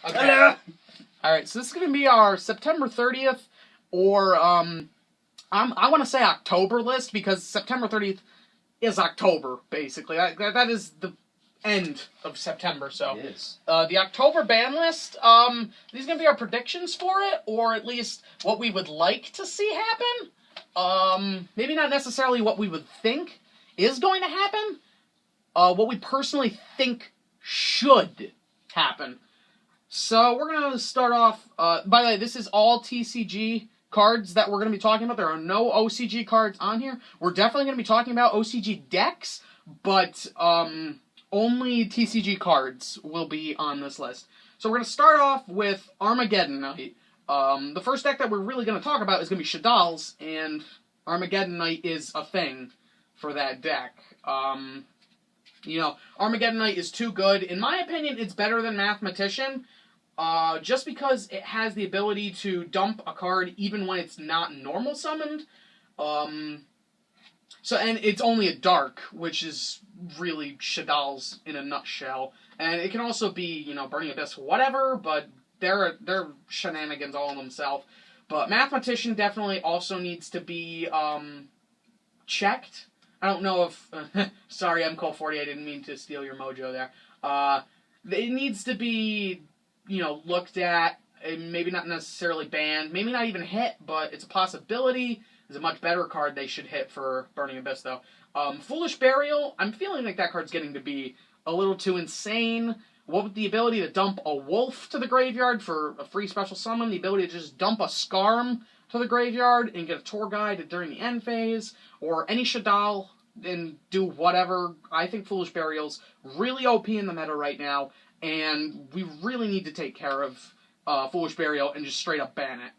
Okay. Alright, so this is going to be our September 30th, or, I want to say October list, because September 30th is October, basically. That is the end of September, so. It is. The October ban list, these are going to be our predictions for it, or at least what we would like to see happen. Maybe not necessarily what we would think is going to happen, what we personally think should happen. So we're going to start off, by the way, this is all TCG cards that we're going to be talking about. There are no OCG cards on here. We're definitely going to be talking about OCG decks, but only TCG cards will be on this list. So we're going to start off with Armageddon Night. The first deck that we're really going to talk about is going to be Shadal's, and Armageddon Night is a thing for that deck. You know, Armageddon Night is too good. In my opinion, it's better than Mathematician, just because it has the ability to dump a card even when it's not normal summoned. And it's only a dark, which is really Shadal's in a nutshell. And it can also be, you know, Burning Abyss, whatever, but they're shenanigans all in themselves. But Mathematician definitely also needs to be checked. I don't know if... sorry, MCole40, I didn't mean to steal your mojo there. It needs to be, you know, looked at, maybe not necessarily banned, maybe not even hit, but it's a possibility. It's a much better card they should hit for Burning Abyss, though. Foolish Burial, I'm feeling like that card's getting to be a little too insane. What with the ability to dump a wolf to the graveyard for a free special summon, the ability to just dump a Skarm to the graveyard and get a tour guide during the end phase, or any Shadal and do whatever. I think Foolish Burial's really OP in the meta right now, and we really need to take care of Foolish Burial and just straight up ban it.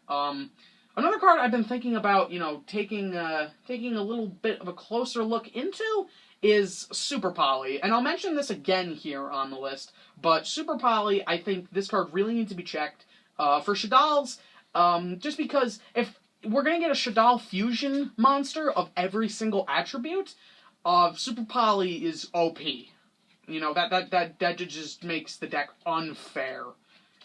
Another card I've been thinking about, you know, taking a little bit of a closer look into is Super Poly. And I'll mention this again here on the list, but Super Poly, I think this card really needs to be checked. For Shadal's, just because if we're going to get a Shadal fusion monster of every single attribute, Super Poly is OP. You know, that just makes the deck unfair.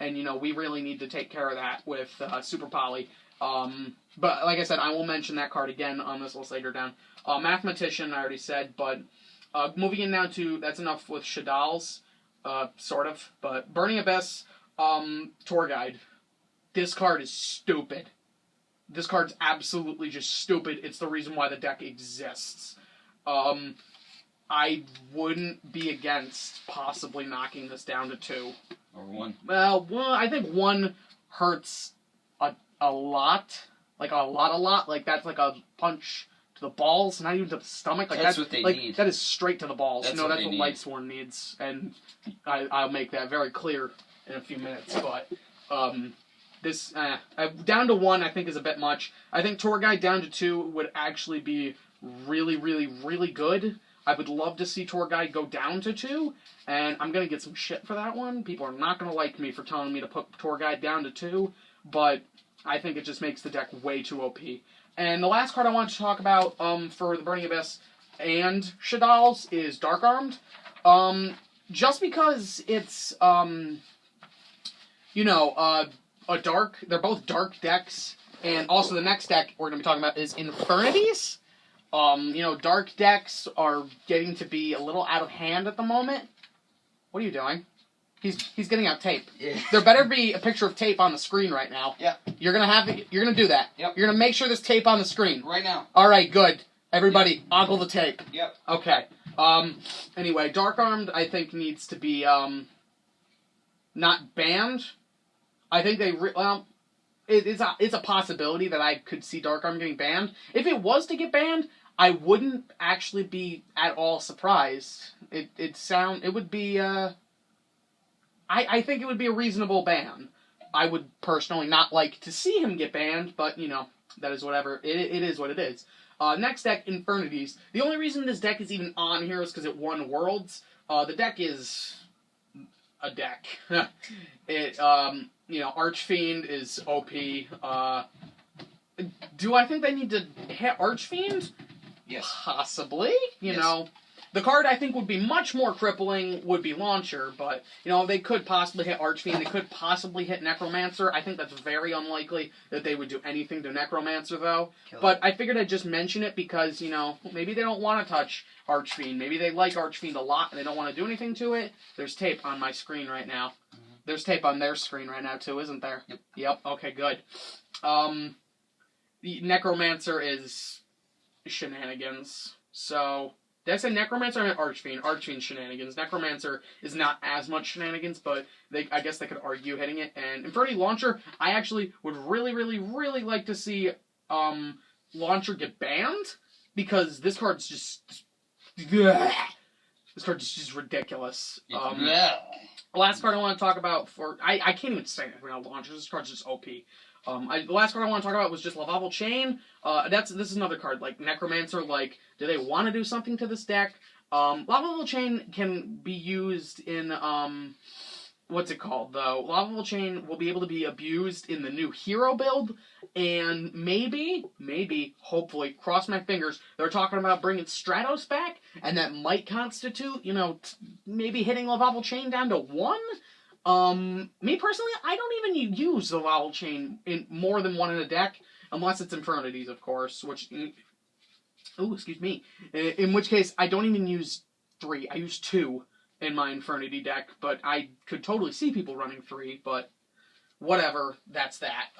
And, you know, we really need to take care of that with Super Poly. But like I said, I will mention that card again on this list later down. Mathematician, I already said, but moving in now to, that's enough with Shadal's, sort of. But Burning Abyss, Tour Guide. This card is stupid. This card's absolutely just stupid. It's the reason why the deck exists. I wouldn't be against possibly knocking this down to 2. Or 1. Well, I think 1 hurts a lot. Like, a lot. Like, that's like a punch to the balls, not even to the stomach. Like, that's what they need. That is straight to the balls. That's that's what need. Lightsworn needs, and I'll make that very clear in a few minutes, but, down to 1, I think, is a bit much. I think Tour Guide down to 2 would actually be really, really, really good. I would love to see Tour Guide go down to 2, and I'm going to get some shit for that one. People are not going to like me for telling me to put Tour Guide down to 2, but I think it just makes the deck way too OP. And the last card I want to talk about for the Burning Abyss and Shadal's is Dark Armed. Just because it's, you know, they're both dark decks, and also the next deck we're going to be talking about is Infernities. You know, dark decks are getting to be a little out of hand at the moment. What are you doing? He's getting out tape. Yeah. There better be a picture of tape on the screen right now. Yep. You're gonna do that. Yep. You're gonna make sure there's tape on the screen. Right now. Alright, good. Everybody, ogle the tape. Yep. Okay. Anyway, Dark Armed, I think, needs to be, not banned. I think it's a possibility that I could see Dark Armed getting banned. If it was to get banned, I wouldn't actually be at all surprised. It would be, I think it would be a reasonable ban. I would personally not like to see him get banned, but, you know, that is whatever. It is what it is. Next deck, Infernities. The only reason this deck is even on here is because it won Worlds. The deck is a deck. You know, Archfiend is OP. Do I think they need to hit Archfiend? Yes. Possibly. You Yes. know, The card I think would be much more crippling would be Launcher, but, you know, they could possibly hit Archfiend, they could possibly hit Necromancer. I think that's very unlikely that they would do anything to Necromancer, though. But I figured I'd just mention it because, you know, maybe they don't want to touch Archfiend. Maybe they like Archfiend a lot and they don't want to do anything to it. There's tape on my screen right now. There's tape on their screen right now, too, isn't there? Yep. Okay, good. The Necromancer is shenanigans. So, did I say Necromancer or Archfiend? Archfiend shenanigans. Necromancer is not as much shenanigans, but I guess they could argue hitting it. And Infinity Launcher, I actually would really, really, really like to see Launcher get banned, because this card's just... This card is just ridiculous. The last card I want to talk about I can't even say anything about Launcher. This card's just OP. The last card I want to talk about was just Lavable Chain. This is another card, like Necromancer, like, do they want to do something to this deck? Lavable Chain can be used in, what's it called, though? Lavable Chain will be able to be abused in the new hero build, and maybe, hopefully, cross my fingers, they're talking about bringing Stratos back, and that might constitute, you know, maybe hitting Lavable Chain down to 1? Me personally, I don't even use the Lavable Chain in more than 1 in a deck, unless it's Infernities, of course, which, excuse me, in which case, I don't even use 3, I use 2 in my Infernity deck, but I could totally see people running 3, but whatever, that's that.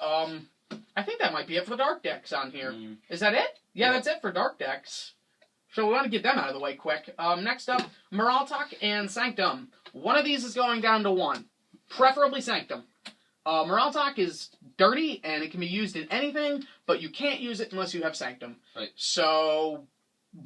I think that might be it for the dark decks on here. Is that it? Yeah, that's it for dark decks. So we want to get them out of the way quick. Next up, Moraltok and Sanctum. One of these is going down to 1. Preferably Sanctum. Moraltok is dirty, and it can be used in anything, but you can't use it unless you have Sanctum. Right. So,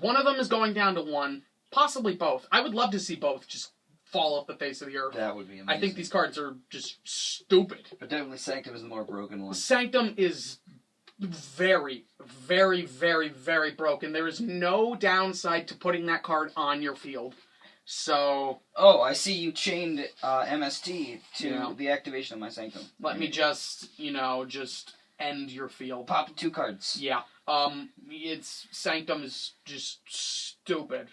one of them is going down to 1. Possibly both. I would love to see both just fall off the face of the earth. That would be amazing. I think these cards are just stupid. But definitely Sanctum is the more broken one. Sanctum is very, very, very, very broken. There is no downside to putting that card on your field. So... Oh, I see you chained MST to the activation of my Sanctum. Let me just, just end your field. Pop 2 cards. Yeah. Sanctum is just stupid.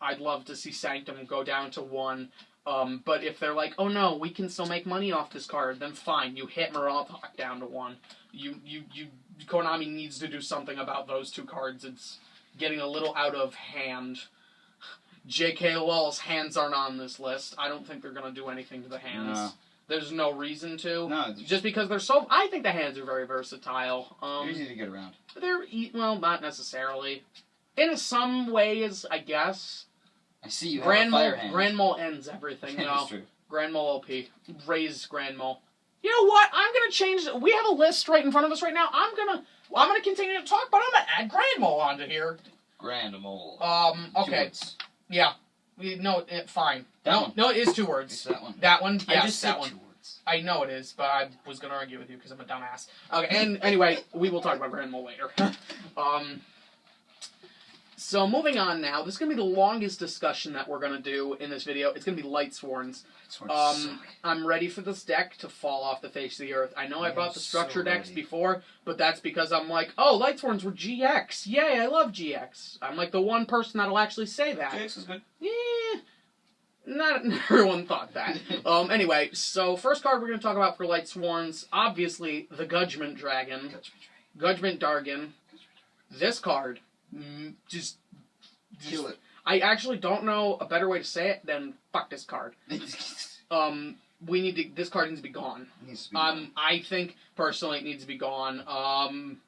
I'd love to see Sanctum go down to 1. But if they're like, oh no, we can still make money off this card, then fine, you hit Moraltok down to 1. Konami needs to do something about those 2 cards. It's getting a little out of hand. J.K. Lul's hands aren't on this list. I don't think they're going to do anything to the hands. No. There's no reason to. No. Just because they're so... I think the hands are very versatile. They're easy to get around. Well, not necessarily. In some ways, I guess. I see you have a fire hand. Grand Mole ends everything, though. That's true. Grand Mole OP. Raise Grand Mole. You know what? I'm going to change... We have a list right in front of us right now. I'm going to continue to talk, but I'm going to add Grand Mole onto here. Grand Mole. Okay. Yeah. Fine. No, it is 2 words. It's that one. That one? Yes, I just said 2 words. I know it is, but I was going to argue with you because I'm a dumbass. Okay, and anyway, we will talk about Grand Mole later. So moving on now, this is going to be the longest discussion that we're going to do in this video. It's going to be Lightsworns. I'm ready for this deck to fall off the face of the earth. I know I brought the structure decks before, but that's because I'm like, oh, Lightsworns were GX. Yay, I love GX. I'm like the one person that'll actually say that. GX is good. Yeah. Not everyone thought that. Anyway, so first card we're going to talk about for Lightsworns, obviously, the Gudgment Dragon. Gudgment Dargan. This card, just kill it. I actually don't know a better way to say it than fuck this card. This card needs to be gone. I think, personally, it needs to be gone.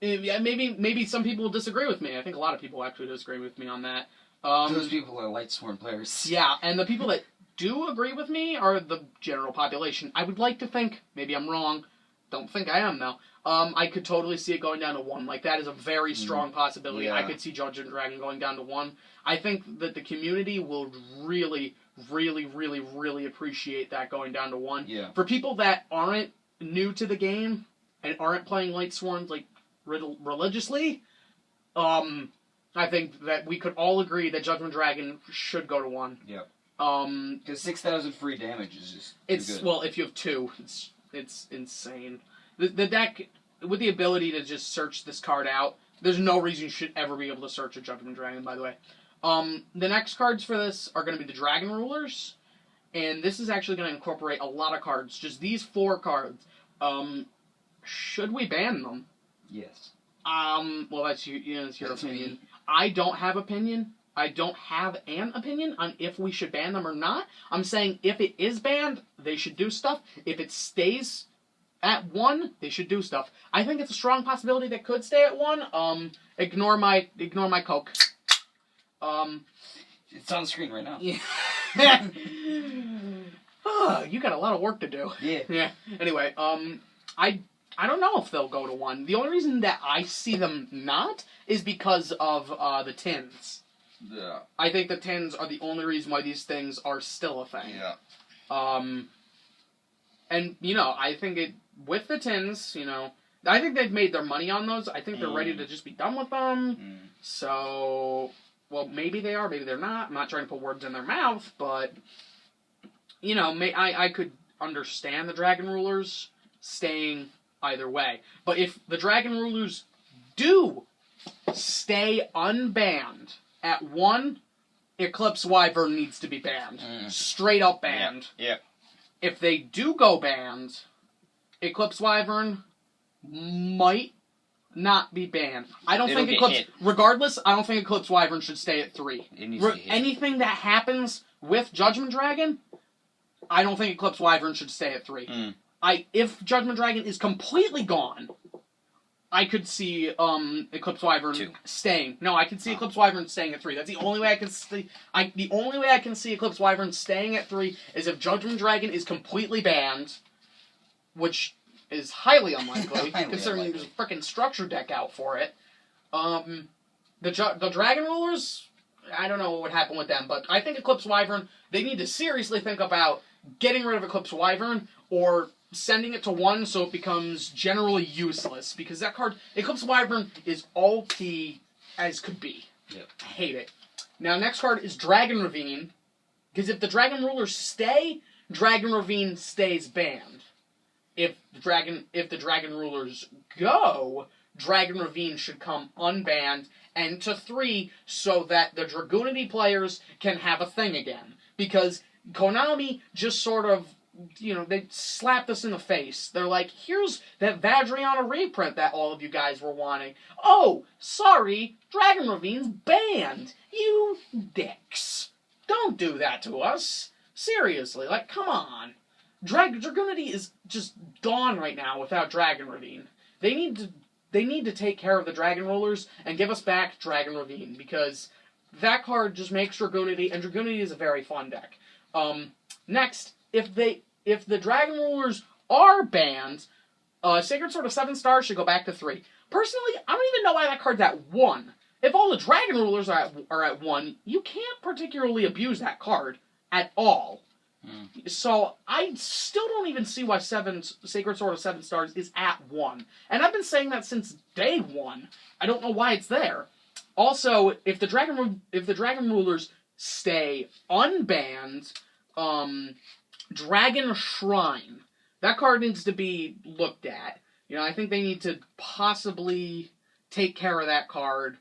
Maybe some people will disagree with me. I think a lot of people actually disagree with me on that. Those people are Lightsworn players. Yeah, and the people that do agree with me are the general population. I would like to think, maybe I'm wrong, don't think I am though, I could totally see it going down to 1. Like, that is a very strong possibility. Yeah. I could see Judgment Dragon going down to 1. I think that the community will really, really, really, really appreciate that going down to 1. Yeah. For people that aren't new to the game and aren't playing Lightsworn, like, religiously, I think that we could all agree that Judgment Dragon should go to 1. Yeah. Because 6,000 free damage is just too good. Well, if you have 2, it's insane. The deck, with the ability to just search this card out, There's no reason you should ever be able to search a Judgment Dragon, by the way. The next cards for this are going to be the Dragon Rulers, and this is actually going to incorporate a lot of cards. Just these 4 cards. Should we ban them? Yes. Well, that's your opinion. I don't have opinion. I don't have an opinion on if we should ban them or not. I'm saying if it is banned, they should do stuff. If it stays at 1, they should do stuff. I think it's a strong possibility that could stay at 1. Ignore my Coke. It's on the screen right now. Yeah. You got a lot of work to do. Yeah. Yeah. Anyway, I don't know if they'll go to 1. The only reason that I see them not is because of the tins. Yeah. I think the tins are the only reason why these things are still a thing. Yeah. And, I think with the tins, I think they've made their money on those. I think they're ready to just be done with them. So, well, maybe they are, maybe they're not. I'm not trying to put words in their mouth, but, I could understand the Dragon Rulers staying either way. But if the Dragon Rulers do stay unbanned at 1, Eclipse Wyvern needs to be banned. Straight up banned. Yep. If they do go banned, Eclipse Wyvern might not be banned. I don't think Eclipse... Regardless, I don't think Eclipse Wyvern should stay at 3. Anything that happens with Judgment Dragon, I don't think Eclipse Wyvern should stay at 3. If Judgment Dragon is completely gone, I could see Eclipse Wyvern 2. staying. No, I could see Eclipse Wyvern staying at 3. That's the only way I can see. The only way I can see Eclipse Wyvern staying at 3 is if Judgment Dragon is completely banned, which is highly unlikely, considering there's a freaking structure deck out for it. The Dragon Rulers, I don't know what would happen with them, but I think Eclipse Wyvern, they need to seriously think about getting rid of Eclipse Wyvern or sending it to 1 so it becomes generally useless, because that card, Eclipse Wyvern, is OP as could be. Yep. I hate it. Now, next card is Dragon Ravine, because if the Dragon Rulers stay, Dragon Ravine stays banned. If the Dragon Rulers go, Dragon Ravine should come unbanned and to 3 so that the Dragoonity players can have a thing again. Because Konami just sort of, they slapped us in the face. They're like, here's that Vadriana reprint that all of you guys were wanting. Oh, sorry, Dragon Ravine's banned. You dicks. Don't do that to us. Seriously, come on. Dragoonity is just gone right now without Dragon Ravine. They need to take care of the Dragon Rulers and give us back Dragon Ravine, because that card just makes Dragoonity, and Dragoonity is a very fun deck. Next, if the Dragon Rulers are banned, Sacred Sword of 7 stars should go back to 3. Personally, I don't even know why that card's at 1. If all the Dragon Rulers are at 1, you can't particularly abuse that card at all. So I still don't even see why Sacred Sword of 7 stars is at 1. And I've been saying that since day 1. I don't know why it's there. Also, if the Dragon Rulers stay unbanned, Dragon Shrine. That card needs to be looked at. I think they need to possibly take care of that card.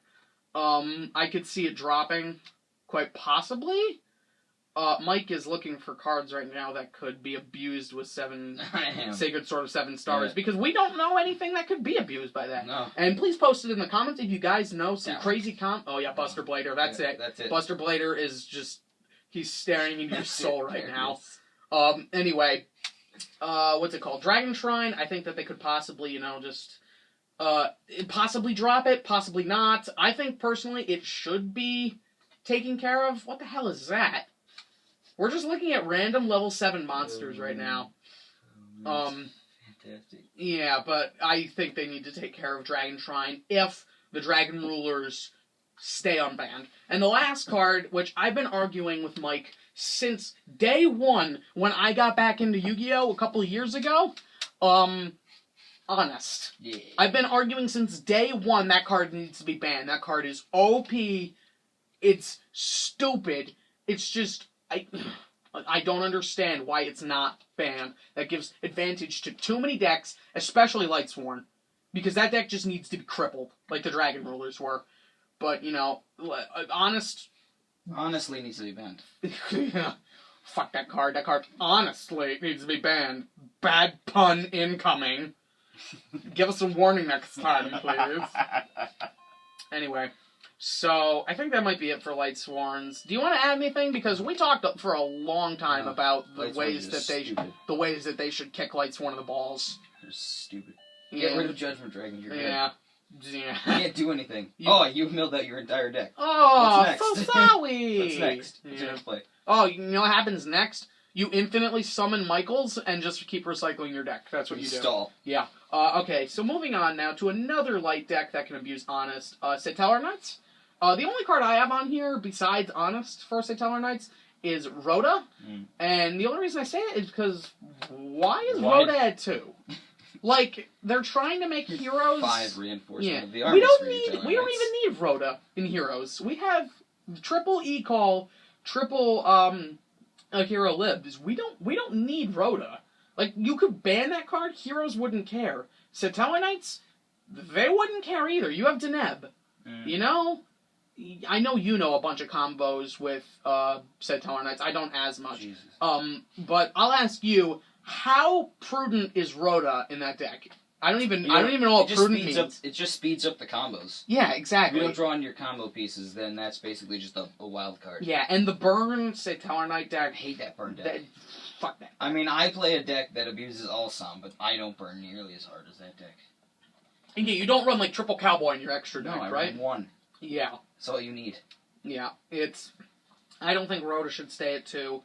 I could see it dropping, quite possibly. Mike is looking for cards right now that could be abused with Sacred Sword of 7 stars, because we don't know anything that could be abused by that. No. And please post it in the comments if you guys know some crazy Oh yeah, Buster Blader, that's it. Buster Blader is just, he's staring into your soul right now. Anyway, what's it called? Dragon Shrine, I think that they could possibly, possibly drop it, possibly not. I think, personally, it should be taken care of. What the hell is that? We're just looking at random level 7 monsters right now. Fantastic. Yeah, but I think they need to take care of Dragon Shrine if the Dragon Rulers stay unbanned. And the last card, which I've been arguing with Mike since day 1 when I got back into Yu-Gi-Oh! A couple of years ago, honest. Yeah. I've been arguing since day 1 that card needs to be banned. That card is OP. It's stupid. It's just, I don't understand why it's not banned. That gives advantage to too many decks, especially Lightsworn. Because that deck just needs to be crippled, like the Dragon Rulers were. But, Honestly needs to be banned. Yeah. Fuck that card. That card honestly needs to be banned. Bad pun incoming. Give us a warning next time, please. Anyway, so I think that might be it for Light Sworns. Do you want to add anything? Because we talked for a long time about the ways that they should kick Light Sworn in the balls. They're stupid. Yeah. Get rid of Judgment Dragon. You're Yeah. You can't do anything. You milled out your entire deck. Oh, What's so sorry. What's next? What's your next play? Oh, you know what happens next? You infinitely summon Michaels and just keep recycling your deck. That's what you do. Stall. Yeah. Okay, so moving on now to another light deck that can abuse Honest. Satellar Knights. The only card I have on here besides Honest for Satellar Knights is Rhoda. And the only reason I say it is because why is Rhoda at 2? Like, they're trying to make Heroes... 5 reinforcement of the we armies don't even need Rhoda in Heroes. We have triple E-Call, triple Hero Libs. We don't need Rhoda. Like, you could ban that card, Heroes wouldn't care. Satellar Knights, they wouldn't care either. You have Deneb. You know? I know you know a bunch of combos with Satellar Knights. I don't as much. Jesus. But I'll ask you, how prudent is Rhoda in that deck? I don't even know what prudent means. It just speeds up the combos. Yeah, exactly. If you don't draw on your combo pieces, then that's basically just a wild card. Yeah, and the burn Satellar Knight deck... I hate that burn deck. Fuck that. I mean, I play a deck that abuses Alsam, but I don't burn nearly as hard as that deck. And yeah, you don't run like triple Cowboy in your extra deck, I right? run 1. Yeah. That's all you need. Yeah, I don't think Rhoda should stay at 2.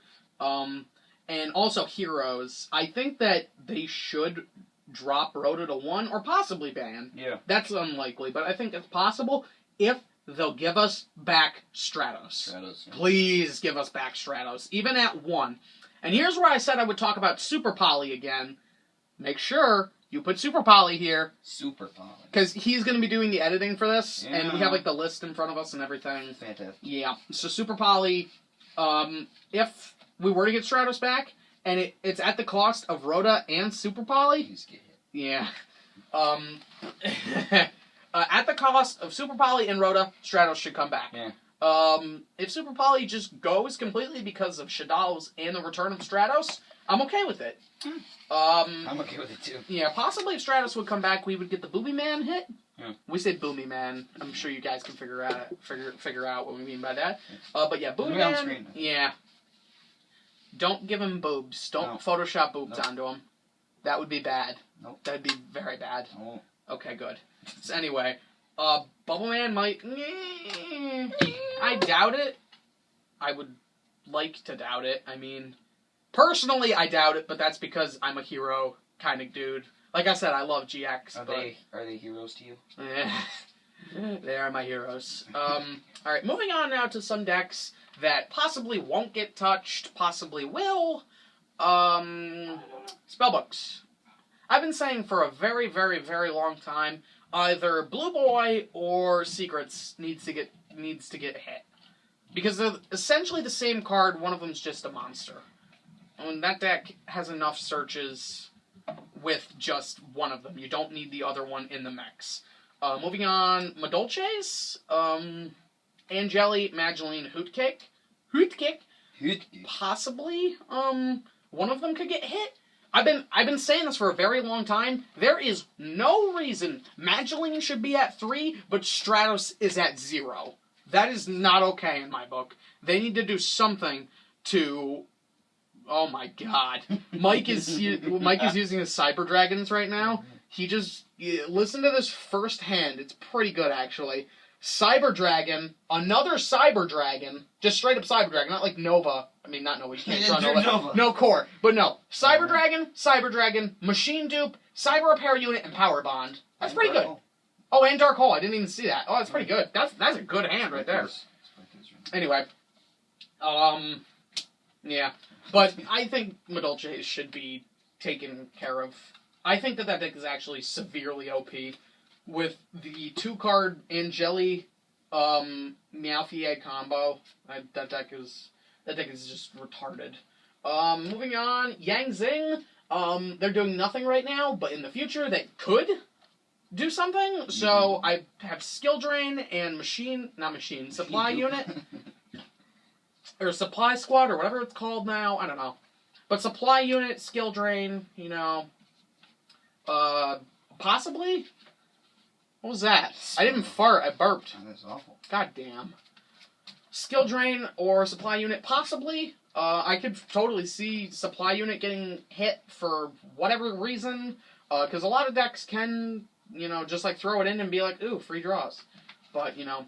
And also Heroes. I think that they should drop Rhoda to 1 or possibly ban. Yeah. That's unlikely, but I think it's possible if they'll give us back Stratos. Yeah. Please give us back Stratos, even at 1. And here's where I said I would talk about Super Poly again. Make sure you put Super Poly here. Super Poly. Because he's going to be doing the editing for this, and we have like the list in front of us and everything. Fantastic. Yeah. So Super Poly, if we were to get Stratos back, and it's at the cost of Rhoda and Super Poly. Please get hit. Yeah. At the cost of Super Poly and Rhoda, Stratos should come back. Yeah. If Super Poly just goes completely because of Shaddolls and the return of Stratos, I'm okay with it. I'm okay with it too. Yeah, possibly if Stratos would come back, we would get the Boomy Man hit. Yeah. We say Boomy Man. I'm sure you guys can figure out what we mean by that. But yeah, Boomy Man. On screen. Yeah. Don't give him boobs. Don't Photoshop boobs onto him. That would be bad. Nope. That'd be very bad. No. Okay, good. So anyway, Bubble Man might... I doubt it. I would like to doubt it. I mean, personally, I doubt it, but that's because I'm a hero kind of dude. Like I said, I love GX. Are they heroes to you? They are my heroes. Alright, moving on now to some decks that possibly won't get touched, possibly will. Spellbooks. I've been saying for a very, very, very long time, either Blue Boy or Secrets needs to get hit. Because they're essentially the same card, one of them's just a monster. And that deck has enough searches with just one of them. You don't need the other one in the mix. Moving on, Madolches, Angeli, Mageline, Hootkick. Possibly, one of them could get hit. I've been saying this for a very long time. There is no reason Mageline should be at 3, but Stratos is at 0. That is not okay in my book. They need to do something to... Oh my god. Mike is using his Cyber Dragons right now. He just... Listen to this firsthand. It's pretty good, actually. Cyber Dragon, another Cyber Dragon, just straight up Cyber Dragon, not like Nova. I mean, not Nova, you can't draw Nova. No core, but no. Cyber Dragon, Machine Dupe, Cyber Repair Unit, and Power Bond. That's pretty good. Oh, and Dark Hole, I didn't even see that. Oh, that's pretty good. That's a good hand right there. Anyway. Yeah. But I think Madolche should be taken care of. I think that deck is actually severely OP. With the 2-card Angeli Meowthie egg combo, that deck is just retarded. Moving on, Yang Zing. They're doing nothing right now, but in the future they could do something. So I have skill drain and supply unit. Or supply squad, or whatever it's called now, I don't know. But supply unit, skill drain, you know. Possibly? What was that? I didn't fart, I burped. That's awful. God damn. Skill drain or supply unit, possibly. I could totally see supply unit getting hit for whatever reason. Because a lot of decks can, you know, just like throw it in and be like, ooh, free draws. But, you know.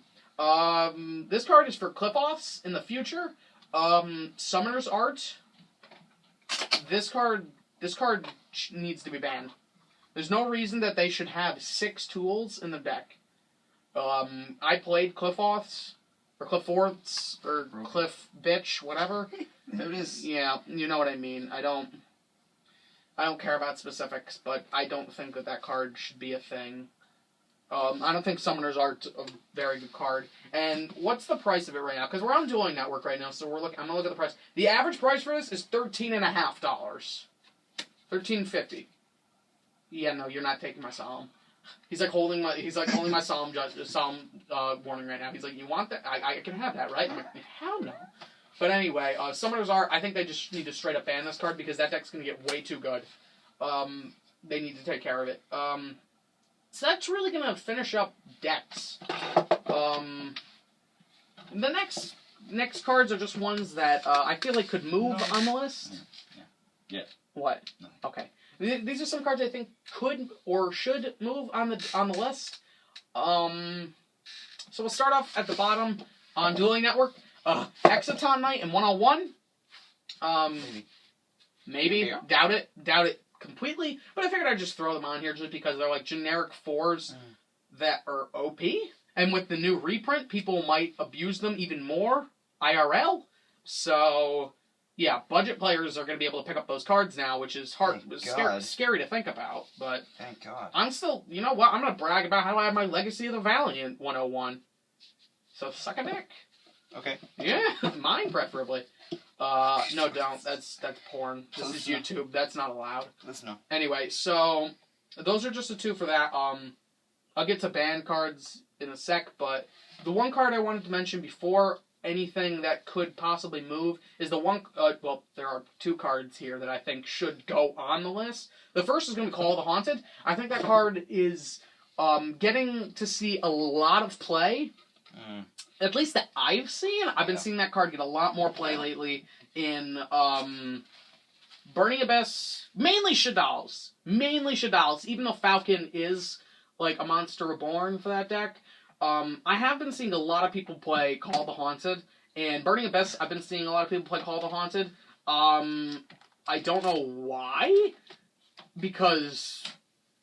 This card is for clip-offs in the future. Summoner's Art. This card needs to be banned. There's no reason that they should have 6 tools in the deck. I played Cliff-Offs, or Cliff-Orths, or Cliff Bitch, whatever. There it is. Yeah, you know what I mean. I don't care about specifics, but I don't think that card should be a thing. I don't think Summoner's Art's a very good card. And what's the price of it right now? Because we're on Dueling Network right now, so I'm gonna look at the price. The average price for this is $13.50. $13.50. Yeah, no, you're not taking my solemn. He's like holding my solemn warning right now. He's like, you want that? I can have that, right? I'm like, hell no. But anyway, Summoners Art, I think they just need to straight up ban this card because that deck's gonna get way too good. They need to take care of it. So that's really gonna finish up decks. The next cards are just ones that I feel like could move on the list. Yeah. What? No. Okay. These are some cards I think could or should move on the list. So we'll start off at the bottom on Dueling Network. Exciton Knight and 101. Maybe. Yeah. Doubt it completely. But I figured I'd just throw them on here just because they're like generic 4s that are OP. And with the new reprint, people might abuse them even more IRL. So yeah, budget players are going to be able to pick up those cards now, which is scary to think about. But thank God. I'm still, you know what? I'm going to brag about how I have my Legacy of the Valiant 101. So suck a dick. Okay. Yeah, mine preferably. No, don't. That's porn. This is YouTube. That's not allowed. Listen up. Anyway, so those are just the 2 for that. I'll get to ban cards in a sec, but the one card I wanted to mention before anything that could possibly move is the one. Well, there are 2 cards here that I think should go on the list. The first is going to be Call of the Haunted. I think that card is getting to see a lot of play. At least that I've seen. I've been seeing that card get a lot more play lately in Burning Abyss. Mainly Shaddolls. Even though Falcon is like a Monster Reborn for that deck. I have been seeing a lot of people play Call the Haunted. And Burning Abyss, I've been seeing a lot of people play Call the Haunted. I don't know why. Because,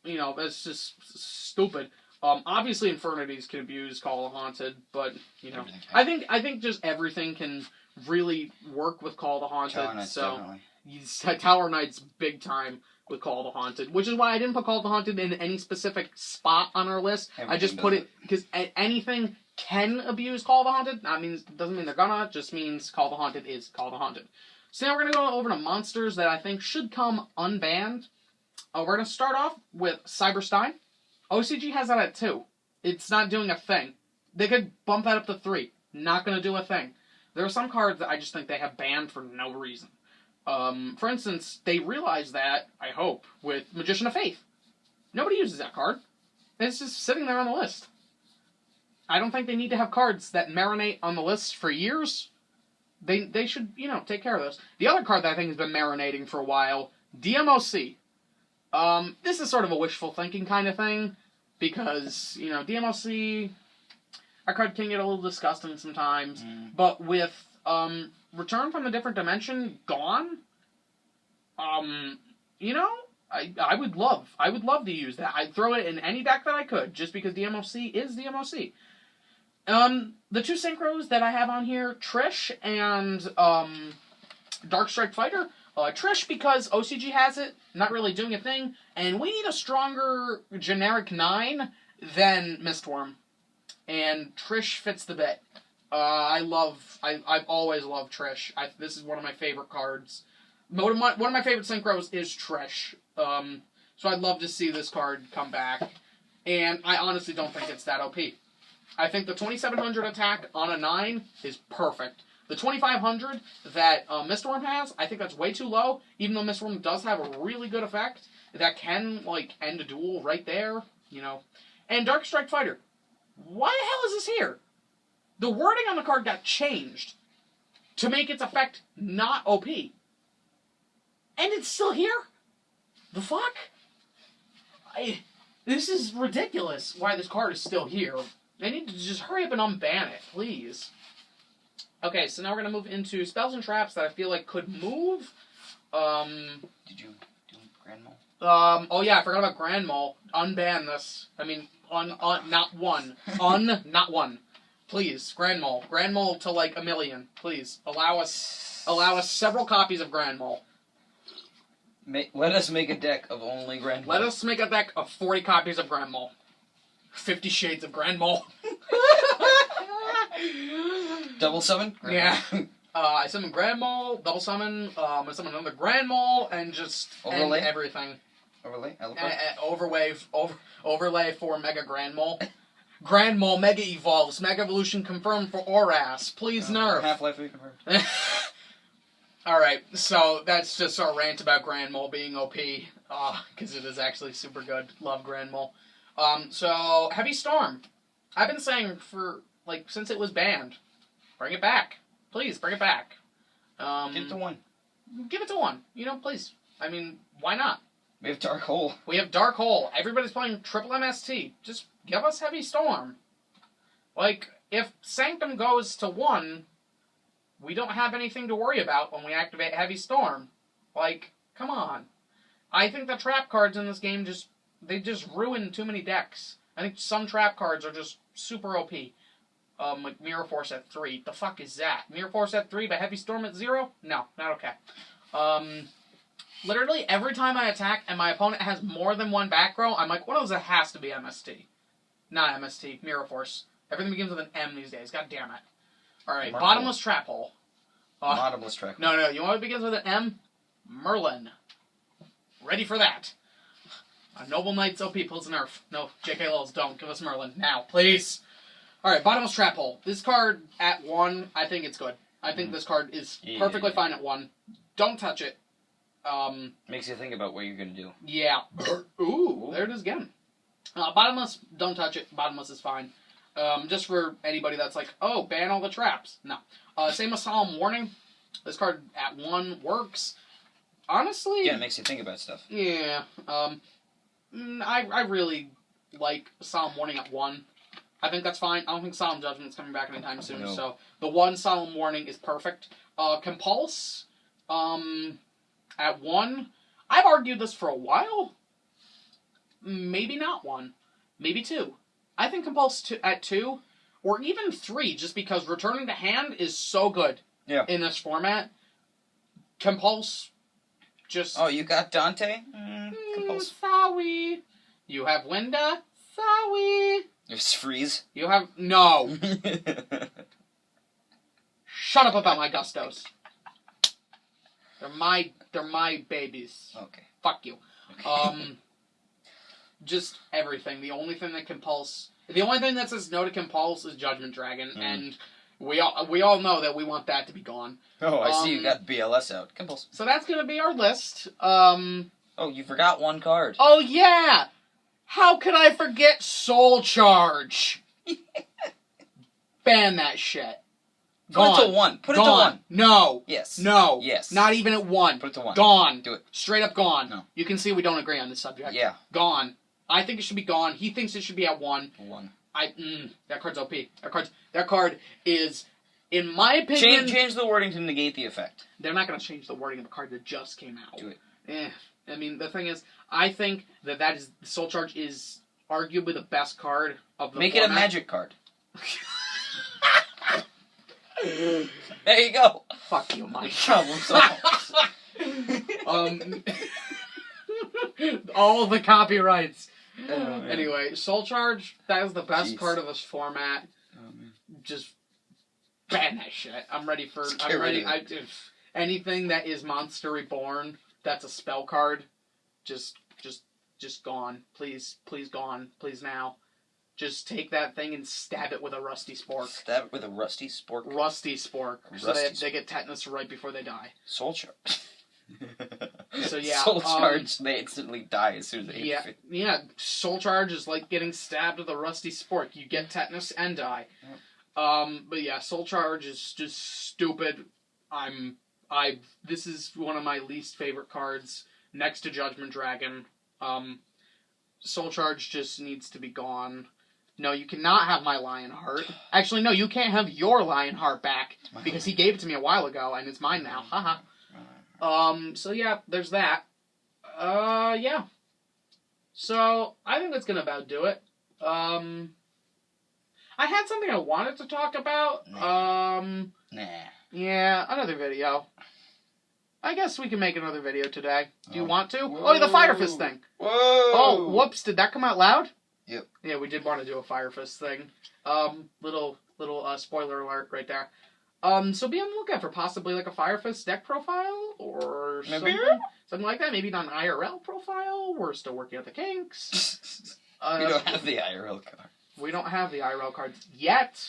you know, that's just stupid. Obviously Infernities can abuse Call of Haunted, but, you know, I think just everything can really work with Call of the Haunted. Tower Knights, so definitely. Tower Knights big time with Call of the Haunted, which is why I didn't put Call of the Haunted in any specific spot on our list. I just put it because anything can abuse Call of the Haunted. That doesn't mean they're gonna. Just means Call of the Haunted is Call of the Haunted. So now we're gonna go over to monsters that I think should come unbanned. We're gonna start off with Cyberstein. OCG has that at 2. It's not doing a thing. They could bump that up to 3. Not going to do a thing. There are some cards that I just think they have banned for no reason. For instance, they realized that, I hope, with Magician of Faith. Nobody uses that card. It's just sitting there on the list. I don't think they need to have cards that marinate on the list for years. They should, you know, take care of those. The other card that I think has been marinating for a while, DMOC. This is sort of a wishful thinking kind of thing, because, you know, DMOC, our card can get a little disgusting sometimes, but with, Return from a Different Dimension gone, you know, I would love to use that. I'd throw it in any deck that I could, just because DMOC is DMOC. The 2 synchros that I have on here, Trish and, Darkstrike Fighter. Trish because OCG has it, not really doing a thing, and we need a stronger generic 9 than Mistworm. And Trish fits the bit. I've always loved Trish. This is one of my favorite cards. One of my favorite synchros is Trish. So I'd love to see this card come back. And I honestly don't think it's that OP. I think the 2700 attack on a 9 is perfect. The 2500 that Mistworm has, I think that's way too low, even though Mistworm does have a really good effect that can, like, end a duel right there, you know. And Dark Strike Fighter. Why the hell is this here? The wording on the card got changed to make its effect not OP. And it's still here? The fuck? This is ridiculous why this card is still here. They need to just hurry up and unban it, please. Okay, so now we're going to move into spells and traps that I feel like could move. Did you do Grand Mole? Oh yeah, I forgot about Grand Mole. Unban this. I mean, not one. Not one. Please, Grand Mole. Grand Mole to like 1 million. Please, allow us several copies of Grand Mole. Let us make a deck of only Grand Mole. Let us make a deck of 40 copies of Grand Mole. 50 Shades of Grand Mole. Double summon? Yeah. I summon Grand Mole, double summon, I summon another Grand Mole, and just Overlay? end everything. Overlay? Overlay for Mega Grand Mole. Grand Mole Mega Evolves. Mega Evolution confirmed for Oras. Please nerf. Half-Life confirmed. Alright, so that's just our rant about Grand Mole being OP. Because it is actually super good. Love Grand Mole. So, Heavy Storm. I've been saying for, like, since it was banned. Bring it back. Please, bring it back. Give it to 1. Give it to 1. You know, please. I mean, why not? We have Dark Hole. We have Dark Hole. Everybody's playing triple MST. Just give us Heavy Storm. Like, if Sanctum goes to 1, we don't have anything to worry about when we activate Heavy Storm. Like, come on. I think the trap cards in this game just ruin too many decks. I think some trap cards are just super OP. Like Mirror Force at 3. The fuck is that? Mirror Force at 3 but Heavy Storm at 0? No, not okay. Literally every time I attack and my opponent has more than 1 back row, I'm like, one of those that has to be MST. Not MST, Mirror Force. Everything begins with an M these days. God damn it. Alright, Bottomless Trap Hole. Bottomless Trap Hole. No, you know what begins with an M? Merlin. Ready for that. Noble Knights OP pulls a nerf. No, JK Lulz, don't. Give us Merlin. Now, please. Alright, Bottomless Trap Hole. This card at 1, I think it's good. I think this card is perfectly fine at 1. Don't touch it. Makes you think about what you're going to do. Yeah. Ooh, there it is again. Bottomless, don't touch it. Bottomless is fine. Just for anybody that's like, oh, ban all the traps. No. Same with Solemn Warning. This card at 1 works. Honestly... Yeah, it makes you think about stuff. Yeah. I really like Solemn Warning at 1. I think that's fine. I don't think Solemn Judgment's coming back anytime soon, No. so the 1 Solemn Warning is perfect. Compulse, at 1. I've argued this for a while. Maybe not 1. Maybe 2. I think Compulse at 2, or even 3, just because returning to hand is so good in this format. Compulse, just... Oh, you got Dante? Compulse. Sorry. You have Winda? Sorry. There's Freeze. You have... No. Shut up about my Gustos. They're my babies. Okay. Fuck you. Okay. Just everything. The only thing that says no to Compulse is Judgment Dragon, and we all know that we want that to be gone. Oh, I see you got BLS out. Compulse. So that's gonna be our list. Oh, you forgot 1 card. Oh yeah! How could I forget Soul Charge? Ban that shit. Gone. Put it to 1. Put it to 1. No. Yes. No. Yes. Not even at 1. Put it to 1. Gone. Do it. Straight up gone. No. You can see we don't agree on this subject. Yeah. Gone. I think it should be gone. He thinks it should be at 1. 1. That card's OP. That card is, in my opinion... Change the wording to negate the effect. They're not going to change the wording of a card that just came out. Do it. I mean, the thing is, I think that is... Soul Charge is arguably the best card of the Make format. it a magic card. There you go. Fuck you, Mike. Problem solved. All the copyrights. Oh, Anyway, Soul Charge, that is the best card of this format. Oh, man. Just ban that shit. I'm ready for... Get rid of it. Anything that is Monster Reborn, that's a spell card, just just gone. Please, please gone. Please now. Just take that thing and stab it with a rusty spork. Stab it with a rusty spork? Rusty spork. So they get tetanus right before they die. Soul charge. So yeah. Soul charge, they instantly die as soon as they hit it. Yeah, soul charge is like getting stabbed with a rusty spork. You get tetanus and die. Yep. But yeah, soul charge is just stupid. This is one of my least favorite cards next to Judgment Dragon. Soul charge just needs to be gone. No, you cannot have my Lionheart. Actually, no, you can't have your Lionheart back because he gave it to me a while ago and it's mine now. Haha. So yeah, there's that. Yeah. So, I think that's gonna about do it. I had something I wanted to talk about. Nah. Yeah, another video. I guess we can make another video today. Do you want to? Whoa. Oh, the Fire Fist thing. Whoa! Oh, whoops, did that come out loud? Yep. Yeah, we did want to do a Fire Fist thing. Little spoiler alert right there. So be on the lookout for possibly like a Fire Fist deck profile or something like that. Maybe not an IRL profile. We're still working out the kinks. We don't have the IRL card. We don't have the IRL cards yet,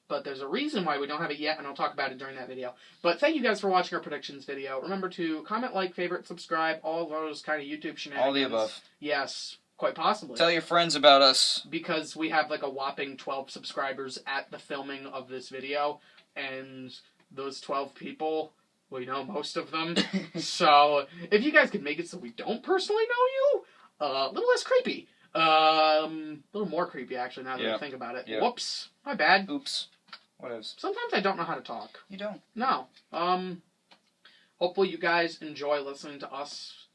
but there's a reason why we don't have it yet, and I'll talk about it during that video. But thank you guys for watching our predictions video. Remember to comment, like, favorite, subscribe, all those kind of YouTube shenanigans. All the above. Yes, quite possibly. Tell your friends about us. Because we have like a whopping 12 subscribers at the filming of this video. And those 12 people, we know most of them. So, if you guys could make it so we don't personally know you, a little less creepy. A little more creepy, actually, now that I think about it. Yep. Whoops. My bad. Oops. Whatevs. Sometimes I don't know how to talk. You don't? No. Hopefully you guys enjoy listening to us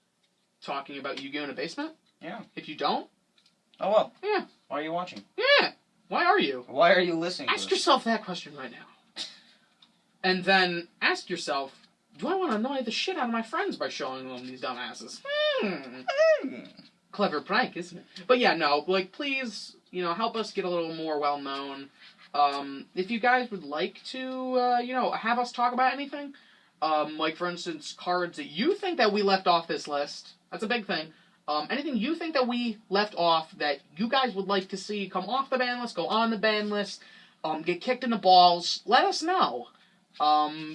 talking about Yu-Gi-Oh! In a basement. Yeah. If you don't... Oh, well. Yeah. Why are you watching? Yeah. Why are you? Why are you listening Ask yourself that question right now. And then ask yourself, do I want to annoy the shit out of my friends by showing them these dumbasses? Clever prank, isn't it? But yeah, no, like, please, help us get a little more well-known. If you guys would like to, have us talk about anything, like, for instance, cards that you think that we left off this list, that's a big thing. Anything you think that we left off that you guys would like to see come off the ban list, go on the ban list, get kicked in the balls, let us know.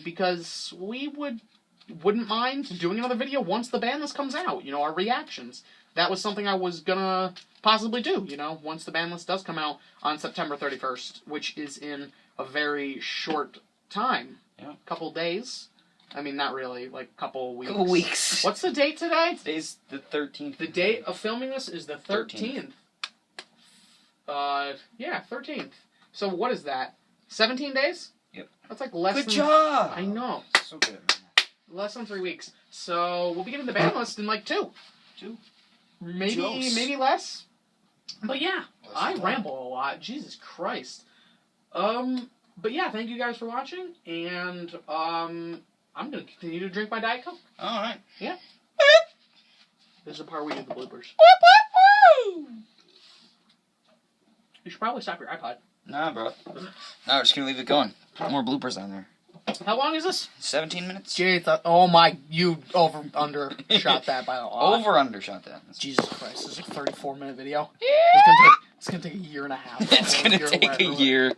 Because we wouldn't mind doing another video once the ban list comes out, our reactions. That was something I was gonna possibly do, once the ban list does come out on September 31st, which is in a very short time. Yeah. Couple days. I mean, not really, like, couple weeks. Couple weeks. What's the date today? Today's the 13th. The date of filming this is the 13th. Yeah, 13th. So what is that? 17 days? Yep. That's like less than... Good job! I know. So good. Less than 3 weeks. So we'll be getting the ban list in like 2. Maybe less. But yeah, I ramble a lot. Jesus Christ. But yeah, thank you guys for watching, and I'm gonna continue to drink my Diet Coke. Alright. Yeah. This is the part where we do the bloopers. You should probably stop your iPod. Nah, bro. No, we're just gonna leave it going. More bloopers on there. How long is this? 17 minutes. Jay, oh my, you undershot that by a lot. Undershot that. Jesus Christ, this is a 34-minute video. Yeah. It's gonna take a year and a half. It's gonna take a year.